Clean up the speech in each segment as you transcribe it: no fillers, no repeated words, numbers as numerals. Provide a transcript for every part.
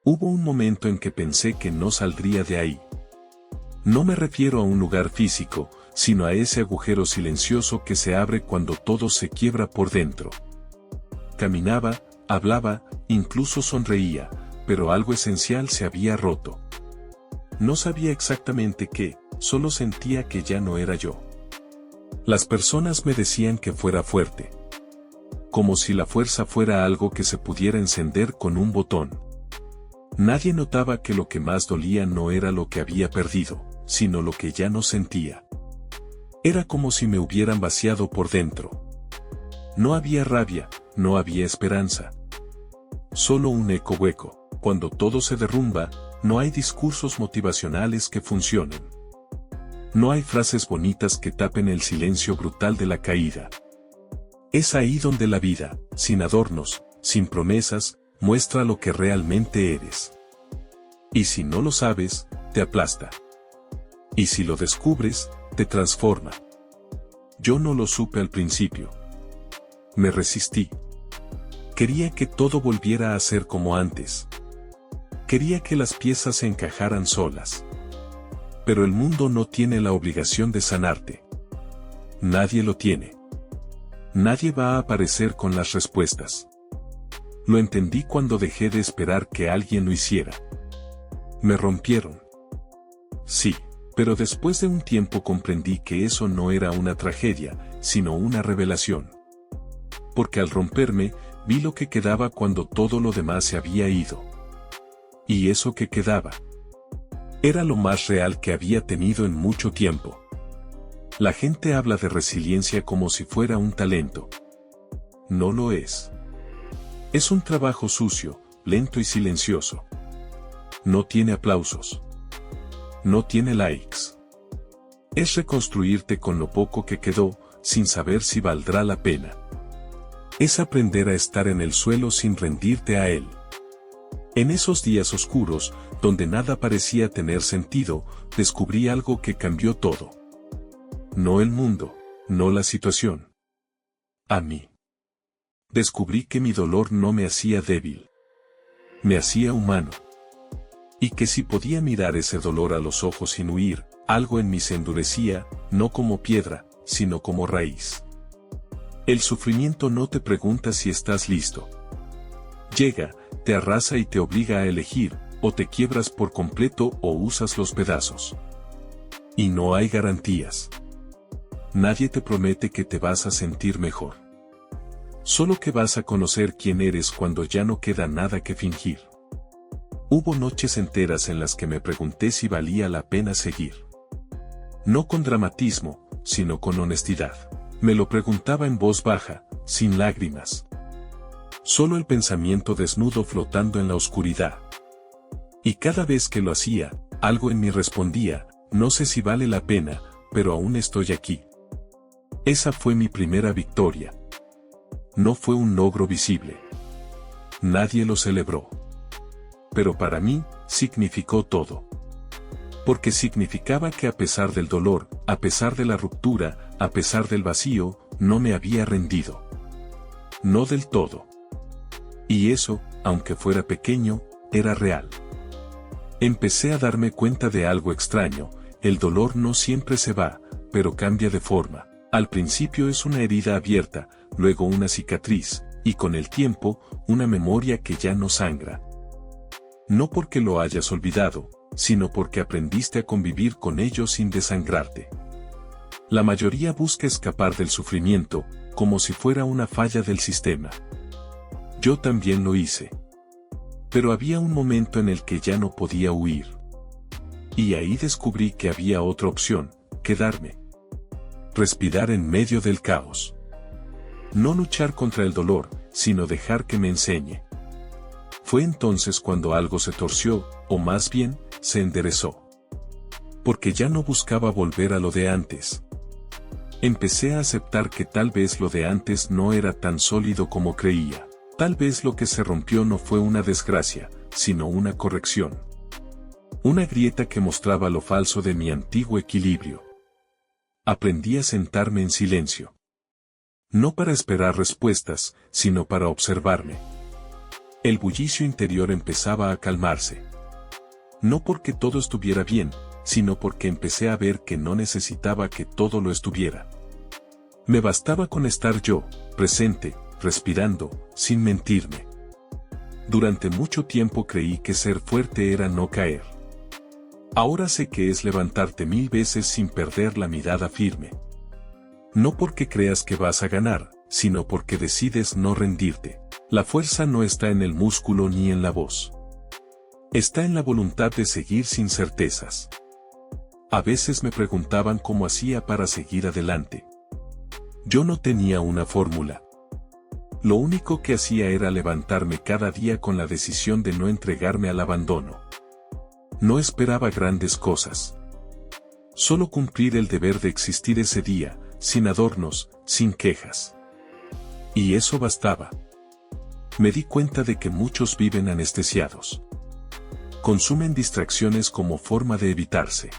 Hubo un momento en que pensé que no saldría de ahí. No me refiero a un lugar físico, sino a ese agujero silencioso que se abre cuando todo se quiebra por dentro. Caminaba, hablaba, incluso sonreía, pero algo esencial se había roto. No sabía exactamente qué, solo sentía que ya no era yo. Las personas me decían que fuera fuerte. Como si la fuerza fuera algo que se pudiera encender con un botón. Nadie notaba que lo que más dolía no era lo que había perdido, sino lo que ya no sentía. Era como si me hubieran vaciado por dentro. No había rabia, no había esperanza. Solo un eco hueco. Cuando todo se derrumba, no hay discursos motivacionales que funcionen. No hay frases bonitas que tapen el silencio brutal de la caída. Es ahí donde la vida, sin adornos, sin promesas, muestra lo que realmente eres. Y si no lo sabes, te aplasta. Y si lo descubres, te transforma. Yo no lo supe al principio. Me resistí. Quería que todo volviera a ser como antes. Quería que las piezas se encajaran solas. Pero el mundo no tiene la obligación de sanarte. Nadie lo tiene. Nadie va a aparecer con las respuestas. Lo entendí cuando dejé de esperar que alguien lo hiciera. Me rompieron. Sí, pero después de un tiempo comprendí que eso no era una tragedia, sino una revelación. Porque al romperme, vi lo que quedaba cuando todo lo demás se había ido. Y eso que quedaba era lo más real que había tenido en mucho tiempo. La gente habla de resiliencia como si fuera un talento. No lo es. Es un trabajo sucio, lento y silencioso. No tiene aplausos. No tiene likes. Es reconstruirte con lo poco que quedó, sin saber si valdrá la pena. Es aprender a estar en el suelo sin rendirte a él. En esos días oscuros, donde nada parecía tener sentido, descubrí algo que cambió todo. No el mundo, no la situación. A mí. Descubrí que mi dolor no me hacía débil. Me hacía humano. Y que si podía mirar ese dolor a los ojos sin huir, algo en mí se endurecía, no como piedra, sino como raíz. El sufrimiento no te pregunta si estás listo. Llega, te arrasa y te obliga a elegir, o te quiebras por completo o usas los pedazos. Y no hay garantías. Nadie te promete que te vas a sentir mejor. Solo que vas a conocer quién eres cuando ya no queda nada que fingir. Hubo noches enteras en las que me pregunté si valía la pena seguir. No con dramatismo, sino con honestidad. Me lo preguntaba en voz baja, sin lágrimas. Solo el pensamiento desnudo flotando en la oscuridad. Y cada vez que lo hacía, algo en mí respondía, no sé si vale la pena, pero aún estoy aquí. Esa fue mi primera victoria. No fue un logro visible. Nadie lo celebró. Pero para mí, significó todo. Porque significaba que a pesar del dolor, a pesar de la ruptura, a pesar del vacío, no me había rendido. No del todo. Y eso, aunque fuera pequeño, era real. Empecé a darme cuenta de algo extraño, el dolor no siempre se va, pero cambia de forma. Al principio es una herida abierta, luego una cicatriz, y con el tiempo, una memoria que ya no sangra. No porque lo hayas olvidado, sino porque aprendiste a convivir con ello sin desangrarte. La mayoría busca escapar del sufrimiento, como si fuera una falla del sistema. Yo también lo hice. Pero había un momento en el que ya no podía huir. Y ahí descubrí que había otra opción, quedarme. Respirar en medio del caos. No luchar contra el dolor, sino dejar que me enseñe. Fue entonces cuando algo se torció, o más bien, se enderezó. Porque ya no buscaba volver a lo de antes. Empecé a aceptar que tal vez lo de antes no era tan sólido como creía. Tal vez lo que se rompió no fue una desgracia, sino una corrección. Una grieta que mostraba lo falso de mi antiguo equilibrio. Aprendí a sentarme en silencio. No para esperar respuestas, sino para observarme. El bullicio interior empezaba a calmarse. No porque todo estuviera bien, sino porque empecé a ver que no necesitaba que todo lo estuviera. Me bastaba con estar yo, presente, respirando, sin mentirme. Durante mucho tiempo creí que ser fuerte era no caer. Ahora sé que es levantarte 1000 veces sin perder la mirada firme. No porque creas que vas a ganar, sino porque decides no rendirte. La fuerza no está en el músculo ni en la voz. Está en la voluntad de seguir sin certezas. A veces me preguntaban cómo hacía para seguir adelante. Yo no tenía una fórmula. Lo único que hacía era levantarme cada día con la decisión de no entregarme al abandono. No esperaba grandes cosas. Solo cumplir el deber de existir ese día, sin adornos, sin quejas. Y eso bastaba. Me di cuenta de que muchos viven anestesiados. Consumen distracciones como forma de evitarse.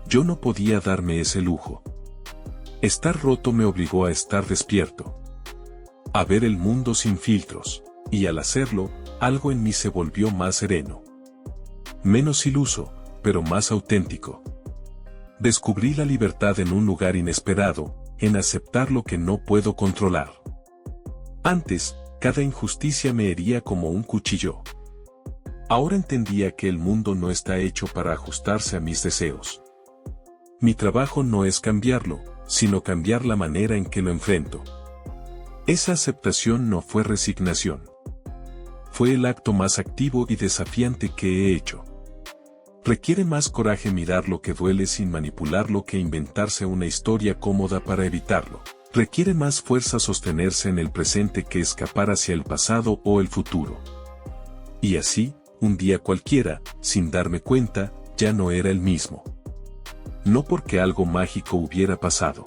Yo no podía darme ese lujo. Estar roto me obligó a estar despierto. A ver el mundo sin filtros, y al hacerlo, algo en mí se volvió más sereno. Menos iluso, pero más auténtico. Descubrí la libertad en un lugar inesperado, en aceptar lo que no puedo controlar. Antes, cada injusticia me hería como un cuchillo. Ahora entendía que el mundo no está hecho para ajustarse a mis deseos. Mi trabajo no es cambiarlo, sino cambiar la manera en que lo enfrento. Esa aceptación no fue resignación. Fue el acto más activo y desafiante que he hecho. Requiere más coraje mirar lo que duele sin manipularlo que inventarse una historia cómoda para evitarlo. Requiere más fuerza sostenerse en el presente que escapar hacia el pasado o el futuro. Y así, un día cualquiera, sin darme cuenta, ya no era el mismo. No porque algo mágico hubiera pasado,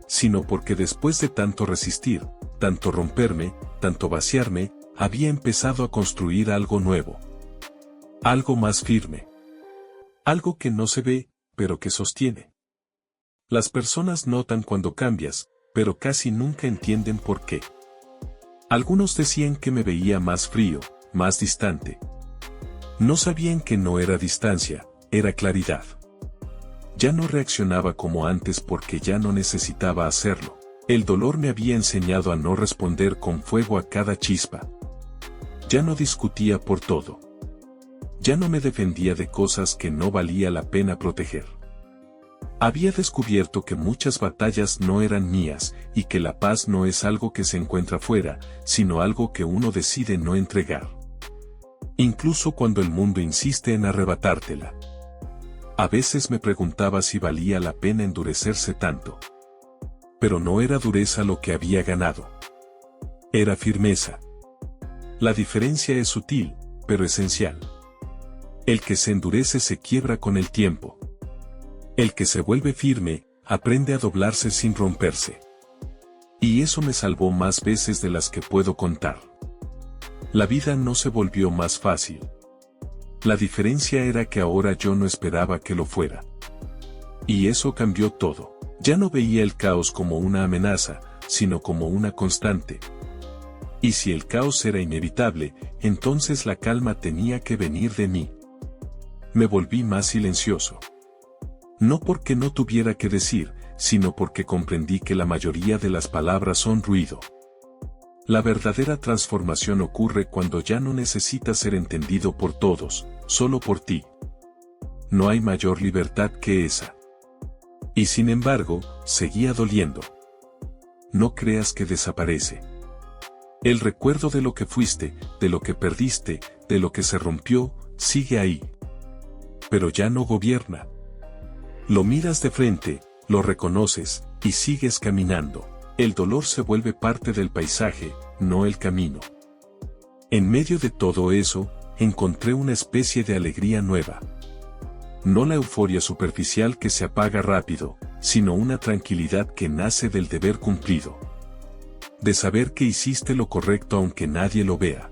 sino porque después de tanto resistir, tanto romperme, tanto vaciarme, había empezado a construir algo nuevo. Algo más firme. Algo que no se ve, pero que sostiene. Las personas notan cuando cambias, pero casi nunca entienden por qué. Algunos decían que me veía más frío, más distante. No sabían que no era distancia, era claridad. Ya no reaccionaba como antes porque ya no necesitaba hacerlo. El dolor me había enseñado a no responder con fuego a cada chispa. Ya no discutía por todo. Ya no me defendía de cosas que no valía la pena proteger. Había descubierto que muchas batallas no eran mías y que la paz no es algo que se encuentra fuera, sino algo que uno decide no entregar. Incluso cuando el mundo insiste en arrebatártela. A veces me preguntaba si valía la pena endurecerse tanto. Pero no era dureza lo que había ganado. Era firmeza. La diferencia es sutil, pero esencial. El que se endurece se quiebra con el tiempo. El que se vuelve firme, aprende a doblarse sin romperse. Y eso me salvó más veces de las que puedo contar. La vida no se volvió más fácil. La diferencia era que ahora yo no esperaba que lo fuera. Y eso cambió todo. Ya no veía el caos como una amenaza, sino como una constante. Y si el caos era inevitable, entonces la calma tenía que venir de mí. Me volví más silencioso. No porque no tuviera que decir, sino porque comprendí que la mayoría de las palabras son ruido. La verdadera transformación ocurre cuando ya no necesitas ser entendido por todos, solo por ti. No hay mayor libertad que esa. Y sin embargo, seguía doliendo. No creas que desaparece. El recuerdo de lo que fuiste, de lo que perdiste, de lo que se rompió, sigue ahí. Pero ya no gobierna. Lo miras de frente, lo reconoces, y sigues caminando. El dolor se vuelve parte del paisaje, no el camino. En medio de todo eso, encontré una especie de alegría nueva. No la euforia superficial que se apaga rápido, sino una tranquilidad que nace del deber cumplido. De saber que hiciste lo correcto aunque nadie lo vea.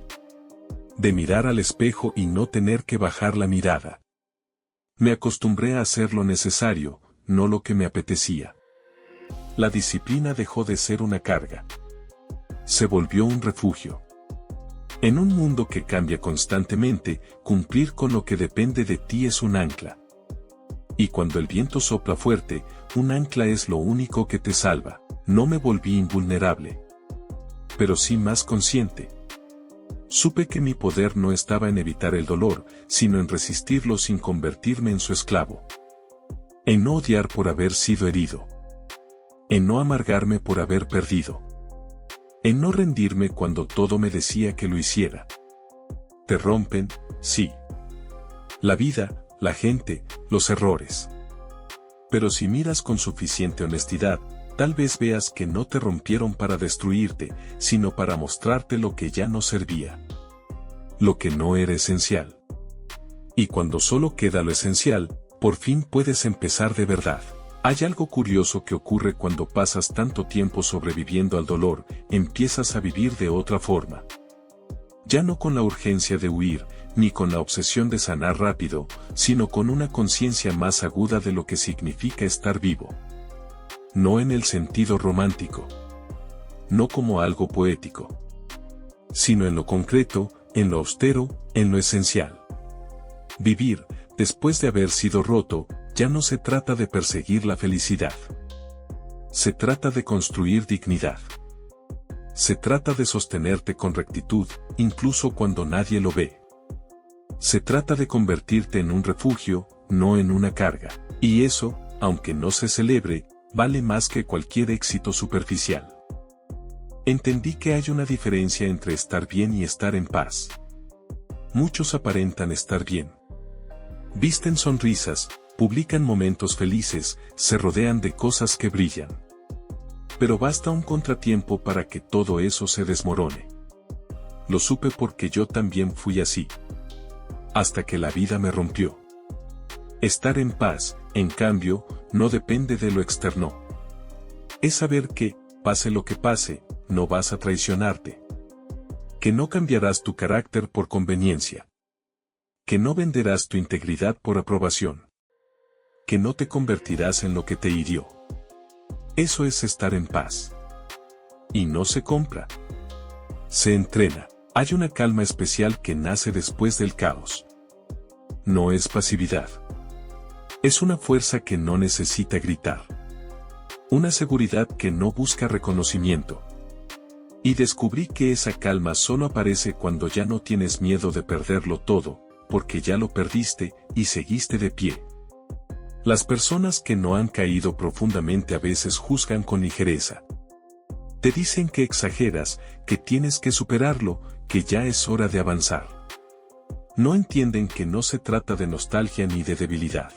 De mirar al espejo y no tener que bajar la mirada. Me acostumbré a hacer lo necesario, no lo que me apetecía. La disciplina dejó de ser una carga. Se volvió un refugio. En un mundo que cambia constantemente, cumplir con lo que depende de ti es un ancla. Y cuando el viento sopla fuerte, un ancla es lo único que te salva. No me volví invulnerable, pero sí más consciente. Supe que mi poder no estaba en evitar el dolor, sino en resistirlo sin convertirme en su esclavo. En no odiar por haber sido herido. En no amargarme por haber perdido. En no rendirme cuando todo me decía que lo hiciera. Te rompen, sí. La vida, la gente, los errores. Pero si miras con suficiente honestidad, tal vez veas que no te rompieron para destruirte, sino para mostrarte lo que ya no servía. Lo que no era esencial. Y cuando solo queda lo esencial, por fin puedes empezar de verdad. Hay algo curioso que ocurre cuando pasas tanto tiempo sobreviviendo al dolor, empiezas a vivir de otra forma. Ya no con la urgencia de huir, ni con la obsesión de sanar rápido, sino con una conciencia más aguda de lo que significa estar vivo. No en el sentido romántico. No como algo poético. Sino en lo concreto, en lo austero, en lo esencial. Vivir, después de haber sido roto, ya no se trata de perseguir la felicidad. Se trata de construir dignidad. Se trata de sostenerte con rectitud, incluso cuando nadie lo ve. Se trata de convertirte en un refugio, no en una carga. Y eso, aunque no se celebre, vale más que cualquier éxito superficial. Entendí que hay una diferencia entre estar bien y estar en paz. Muchos aparentan estar bien. Visten sonrisas, publican momentos felices, se rodean de cosas que brillan. Pero basta un contratiempo para que todo eso se desmorone. Lo supe porque yo también fui así. Hasta que la vida me rompió. Estar en paz, en cambio, no depende de lo externo. Es saber que, pase lo que pase, no vas a traicionarte. Que no cambiarás tu carácter por conveniencia. Que no venderás tu integridad por aprobación. Que no te convertirás en lo que te hirió. Eso es estar en paz. Y no se compra. Se entrena. Hay una calma especial que nace después del caos. No es pasividad. Es una fuerza que no necesita gritar. Una seguridad que no busca reconocimiento. Y descubrí que esa calma solo aparece cuando ya no tienes miedo de perderlo todo, porque ya lo perdiste y seguiste de pie. Las personas que no han caído profundamente a veces juzgan con ligereza. Te dicen que exageras, que tienes que superarlo, que ya es hora de avanzar. No entienden que no se trata de nostalgia ni de debilidad.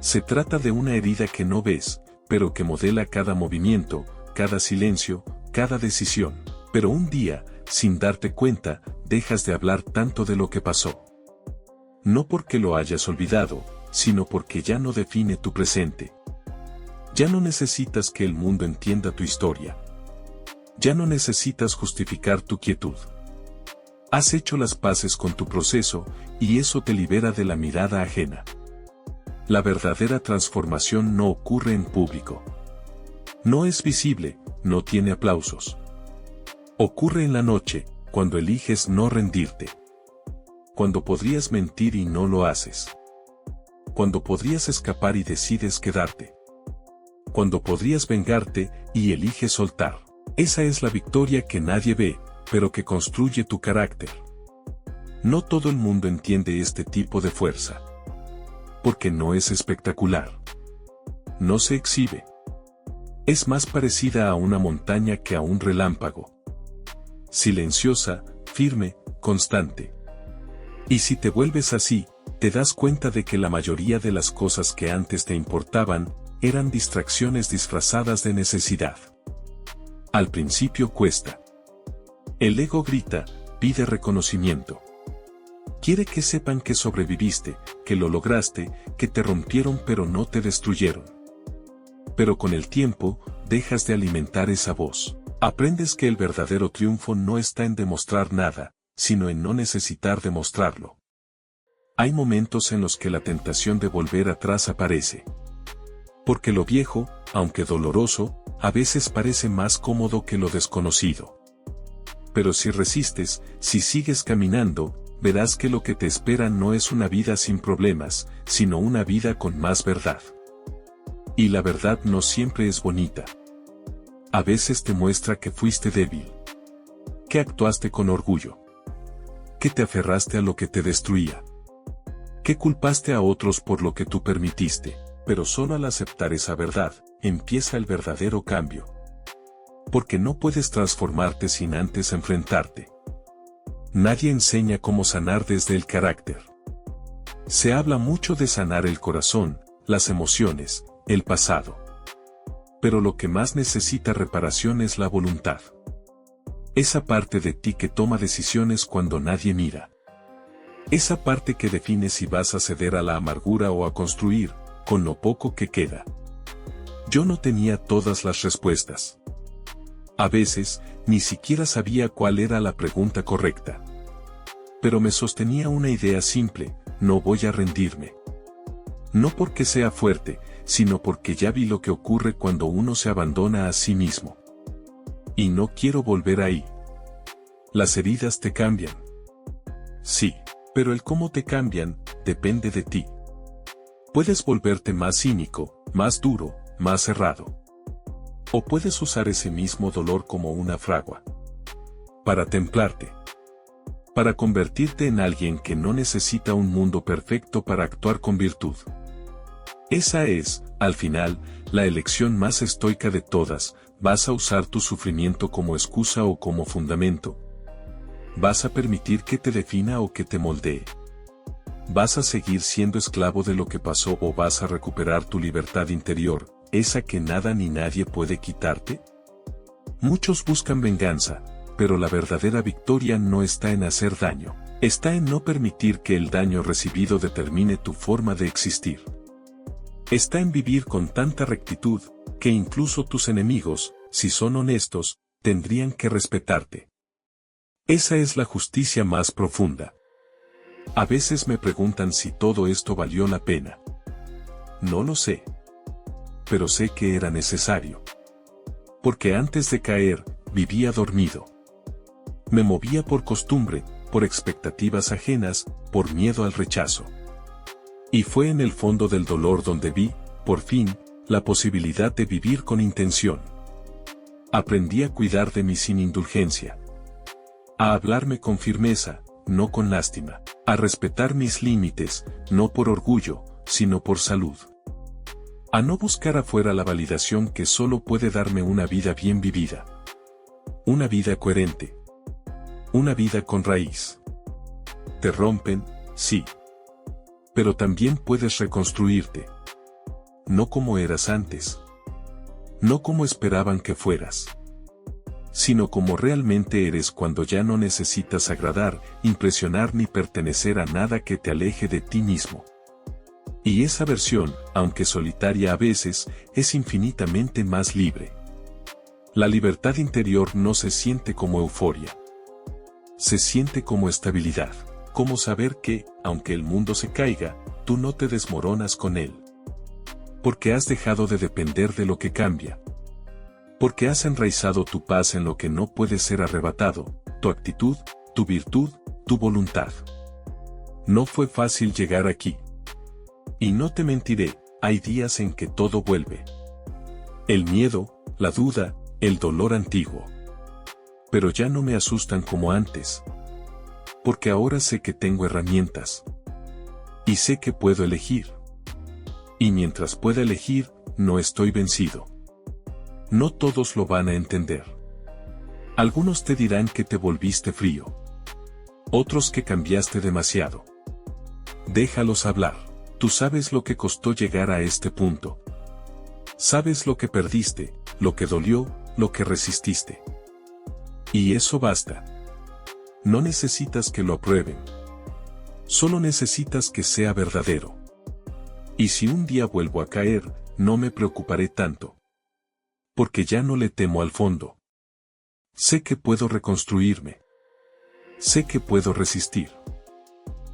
Se trata de una herida que no ves, pero que modela cada movimiento, cada silencio, cada decisión. Pero un día, sin darte cuenta, dejas de hablar tanto de lo que pasó. No porque lo hayas olvidado, sino porque ya no define tu presente. Ya no necesitas que el mundo entienda tu historia. Ya no necesitas justificar tu quietud. Has hecho las paces con tu proceso, y eso te libera de la mirada ajena. La verdadera transformación no ocurre en público. No es visible, no tiene aplausos. Ocurre en la noche, cuando eliges no rendirte. Cuando podrías mentir y no lo haces. Cuando podrías escapar y decides quedarte. Cuando podrías vengarte y eliges soltar. Esa es la victoria que nadie ve, pero que construye tu carácter. No todo el mundo entiende este tipo de fuerza. Porque no es espectacular. No se exhibe. Es más parecida a una montaña que a un relámpago. Silenciosa, firme, constante. Y si te vuelves así, te das cuenta de que la mayoría de las cosas que antes te importaban, eran distracciones disfrazadas de necesidad. Al principio cuesta. El ego grita, pide reconocimiento. Quiere que sepan que sobreviviste, que lo lograste, que te rompieron pero no te destruyeron. Pero con el tiempo, dejas de alimentar esa voz. Aprendes que el verdadero triunfo no está en demostrar nada, sino en no necesitar demostrarlo. Hay momentos en los que la tentación de volver atrás aparece. Porque lo viejo, aunque doloroso, a veces parece más cómodo que lo desconocido. Pero si resistes, si sigues caminando, verás que lo que te espera no es una vida sin problemas, sino una vida con más verdad. Y la verdad no siempre es bonita. A veces te muestra que fuiste débil, que actuaste con orgullo, que te aferraste a lo que te destruía, que culpaste a otros por lo que tú permitiste, pero solo al aceptar esa verdad, empieza el verdadero cambio. Porque no puedes transformarte sin antes enfrentarte. Nadie enseña cómo sanar desde el carácter. Se habla mucho de sanar el corazón, las emociones, el pasado. Pero lo que más necesita reparación es la voluntad. Esa parte de ti que toma decisiones cuando nadie mira. Esa parte que define si vas a ceder a la amargura o a construir, con lo poco que queda. Yo no tenía todas las respuestas. A veces, ni siquiera sabía cuál era la pregunta correcta. Pero me sostenía una idea simple: no voy a rendirme. No porque sea fuerte, sino porque ya vi lo que ocurre cuando uno se abandona a sí mismo. Y no quiero volver ahí. Las heridas te cambian. Sí, pero el cómo te cambian, depende de ti. Puedes volverte más cínico, más duro, más cerrado. O puedes usar ese mismo dolor como una fragua. Para templarte. Para convertirte en alguien que no necesita un mundo perfecto para actuar con virtud. Esa es, al final, la elección más estoica de todas. ¿Vas a usar tu sufrimiento como excusa o como fundamento? ¿Vas a permitir que te defina o que te moldee? ¿Vas a seguir siendo esclavo de lo que pasó o vas a recuperar tu libertad interior, esa que nada ni nadie puede quitarte? Muchos buscan venganza, pero la verdadera victoria no está en hacer daño, está en no permitir que el daño recibido determine tu forma de existir. Está en vivir con tanta rectitud, que incluso tus enemigos, si son honestos, tendrían que respetarte. Esa es la justicia más profunda. A veces me preguntan si todo esto valió la pena. No lo sé. Pero sé que era necesario. Porque antes de caer, vivía dormido. Me movía por costumbre, por expectativas ajenas, por miedo al rechazo. Y fue en el fondo del dolor donde vi, por fin, la posibilidad de vivir con intención. Aprendí a cuidar de mí sin indulgencia. A hablarme con firmeza, no con lástima. A respetar mis límites, no por orgullo, sino por salud. A no buscar afuera la validación que solo puede darme una vida bien vivida. Una vida coherente. Una vida con raíz. Te rompen, sí. Pero también puedes reconstruirte. No como eras antes. No como esperaban que fueras. Sino como realmente eres cuando ya no necesitas agradar, impresionar ni pertenecer a nada que te aleje de ti mismo. Y esa versión, aunque solitaria a veces, es infinitamente más libre. La libertad interior no se siente como euforia. Se siente como estabilidad, como saber que, aunque el mundo se caiga, tú no te desmoronas con él. Porque has dejado de depender de lo que cambia. Porque has enraizado tu paz en lo que no puede ser arrebatado, tu actitud, tu virtud, tu voluntad. No fue fácil llegar aquí. Y no te mentiré, hay días en que todo vuelve. El miedo, la duda, el dolor antiguo. Pero ya no me asustan como antes. Porque ahora sé que tengo herramientas. Y sé que puedo elegir. Y mientras pueda elegir, no estoy vencido. No todos lo van a entender. Algunos te dirán que te volviste frío. Otros que cambiaste demasiado. Déjalos hablar. Tú sabes lo que costó llegar a este punto. Sabes lo que perdiste, lo que dolió, lo que resististe. Y eso basta. No necesitas que lo aprueben. Solo necesitas que sea verdadero. Y si un día vuelvo a caer, no me preocuparé tanto. Porque ya no le temo al fondo. Sé que puedo reconstruirme. Sé que puedo resistir.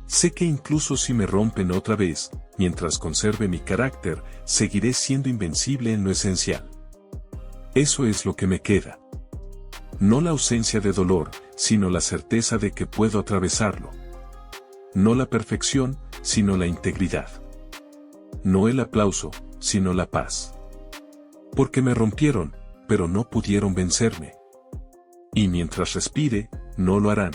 Sé que incluso si me rompen otra vez, mientras conserve mi carácter, seguiré siendo invencible en lo esencial. Eso es lo que me queda. No la ausencia de dolor, sino la certeza de que puedo atravesarlo. No la perfección, sino la integridad. No el aplauso, sino la paz. Porque me rompieron, pero no pudieron vencerme. Y mientras respire, no lo harán.